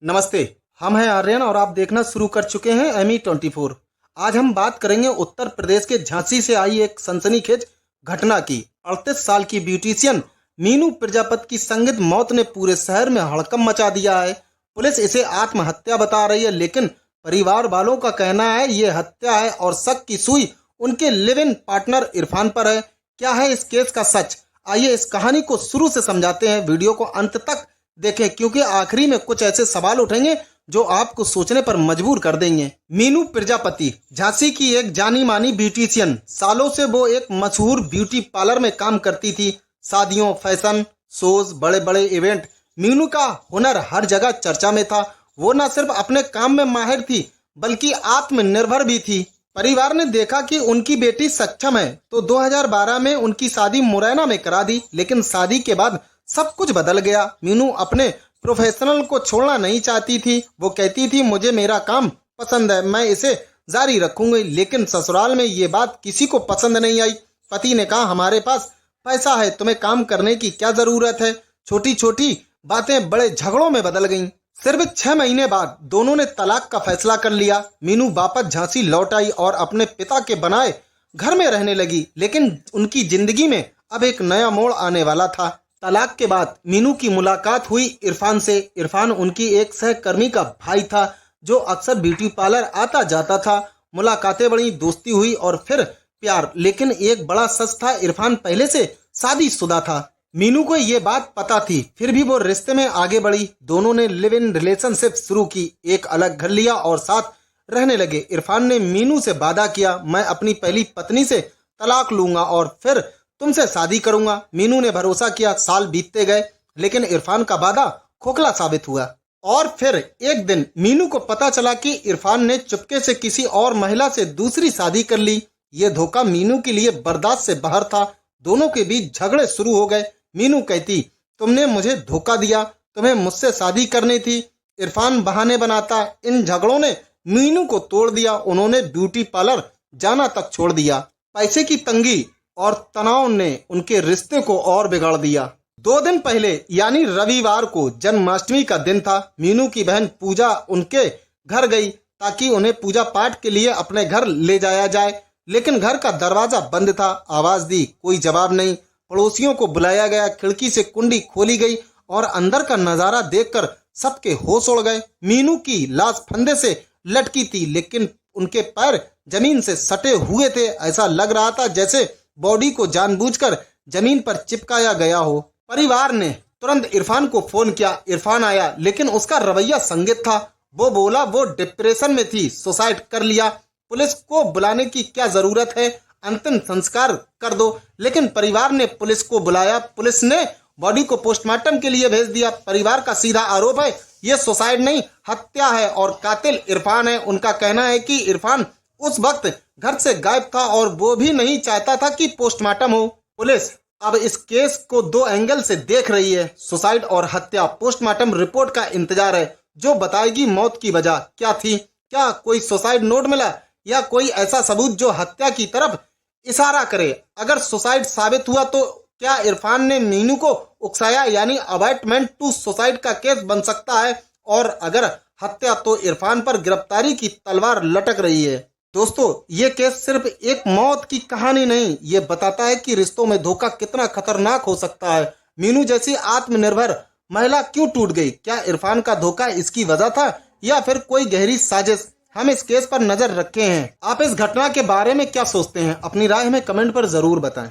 नमस्ते। हम हैं आर्यन और आप देखना शुरू कर चुके हैं ME24। आज हम बात करेंगे उत्तर प्रदेश के झांसी से आई एक सनसनीखेज घटना की। 38 साल की ब्यूटिशियन मीनू प्रजापति की संदिग्ध मौत ने पूरे शहर में हड़कंप मचा दिया है। पुलिस इसे आत्महत्या बता रही है, लेकिन परिवार वालों का कहना है ये हत्या है और शक की सुई उनके लिव इन पार्टनर इरफान पर है। क्या है इस केस का सच? आइए इस कहानी को शुरू से समझाते हैं। वीडियो को अंत तक देखें क्योंकि आखिरी में कुछ ऐसे सवाल उठेंगे जो आपको सोचने पर मजबूर कर देंगे। मीनू प्रजापति झांसी की एक जानी मानी ब्यूटिशियन। सालों से वो एक मशहूर ब्यूटी पार्लर में काम करती थी। शादियों, फैशन शोज, बड़े बड़े इवेंट, मीनू का हुनर हर जगह चर्चा में था। वो न सिर्फ अपने काम में माहिर थी बल्कि आत्मनिर्भर भी थी। परिवार ने देखा कि उनकी बेटी सक्षम है तो 2012 में उनकी शादी मुरैना में करा दी, लेकिन शादी के बाद सब कुछ बदल गया। मीनू अपने प्रोफेशनल को छोड़ना नहीं चाहती थी। वो कहती थी मुझे मेरा काम पसंद है, मैं इसे जारी रखूंगी। लेकिन ससुराल में ये बात किसी को पसंद नहीं आई। पति ने कहा हमारे पास पैसा है, तुम्हें काम करने की क्या जरूरत है। छोटी छोटी बातें बड़े झगड़ों में बदल गईं। सिर्फ 6 महीने बाद दोनों ने तलाक का फैसला कर लिया। मीनू वापस झांसी लौट आई और अपने पिता के बनाए घर में रहने लगी, लेकिन उनकी जिंदगी में अब एक नया मोड़ आने वाला था। तलाक के बाद मीनू की मुलाकात हुई इरफान से। इरफान उनकी एक सहकर्मी का भाई था जो अक्सर ब्यूटी पार्लर आता जाता था। मुलाकातें बढ़ी, दोस्ती हुई और फिर प्यार। लेकिन एक बड़ा सच था, इरफान पहले से शादीशुदा था। मीनू को ये बात पता थी, फिर भी वो रिश्ते में आगे बढ़ी। दोनों ने लिव इन रिलेशनशिप शुरू की, एक अलग घर लिया और साथ रहने लगे। इरफान ने मीनू से वादा किया मैं अपनी पहली पत्नी से तलाक लूंगा और फिर तुमसे शादी करूंगा। मीनू ने भरोसा किया। साल बीतते गए लेकिन इरफान का वादा खोखला साबित हुआ। और फिर एक दिन मीनू को पता चला कि इरफान ने चुपके से किसी और महिला से दूसरी शादी कर ली। ये धोखा मीनू के लिए बर्दाश्त से बाहर था। दोनों के बीच झगड़े शुरू हो गए। मीनू कहती तुमने मुझे धोखा दिया, तुम्हें मुझसे शादी करनी थी। इरफान बहाने बनाता। इन झगड़ों ने मीनू को तोड़ दिया। उन्होंने ब्यूटी पार्लर जाना तक छोड़ दिया। पैसे की तंगी और तनाव ने उनके रिश्ते को और बिगाड़ दिया। 2 दिन पहले यानी रविवार को जन्माष्टमी का दिन था। मीनू की बहन पूजा उनके घर गई ताकि उन्हें पूजा पाठ के लिए अपने घर ले जाया जाए, लेकिन घर का दरवाजा बंद था। आवाज दी, कोई जवाब नहीं। पड़ोसियों को बुलाया गया, खिड़की से कुंडी खोली गई और अंदर का नजारा देखकर सबके होश उड़ गए। मीनू की लाश फंदे से लटकी थी, लेकिन उनके पैर जमीन से सटे हुए थे। ऐसा लग रहा था जैसे बॉडी को जानबूझकर जमीन पर चिपकाया गया हो। परिवार ने तुरंत इरफान को फोन किया। इरफान आया, लेकिन उसका रवैया संदिग्ध था। वो बोला वो डिप्रेशन में थी, सुसाइड कर लिया। पुलिस को बुलाने की क्या जरूरत है, अंतिम संस्कार कर दो। लेकिन परिवार ने पुलिस को बुलाया। पुलिस ने बॉडी को पोस्टमार्टम के लिए भेज दिया। परिवार का सीधा आरोप है ये सुसाइड नहीं हत्या है और कातिल इरफान है। उनका कहना है कि इरफान उस वक्त घर से गायब था और वो भी नहीं चाहता था कि पोस्टमार्टम हो। पुलिस अब इस केस को 2 एंगल से देख रही है, सुसाइड और हत्या। पोस्टमार्टम रिपोर्ट का इंतजार है जो बताएगी मौत की वजह क्या थी। क्या कोई सुसाइड नोट मिला या कोई ऐसा सबूत जो हत्या की तरफ इशारा करे। अगर सुसाइड साबित हुआ तो क्या इरफान ने मीनू को उकसाया यानी अबैटमेंट टू सुसाइड का केस बन सकता है। और अगर हत्या तो इरफान पर गिरफ्तारी की तलवार लटक रही है। दोस्तों, ये केस सिर्फ एक मौत की कहानी नहीं, ये बताता है कि रिश्तों में धोखा कितना खतरनाक हो सकता है। मीनू जैसी आत्मनिर्भर महिला क्यों टूट गई? क्या इरफान का धोखा इसकी वजह था या फिर कोई गहरी साजिश? हम इस केस पर नजर रखे हैं। आप इस घटना के बारे में क्या सोचते हैं? अपनी राय हमें कमेंट पर जरूर बताएं।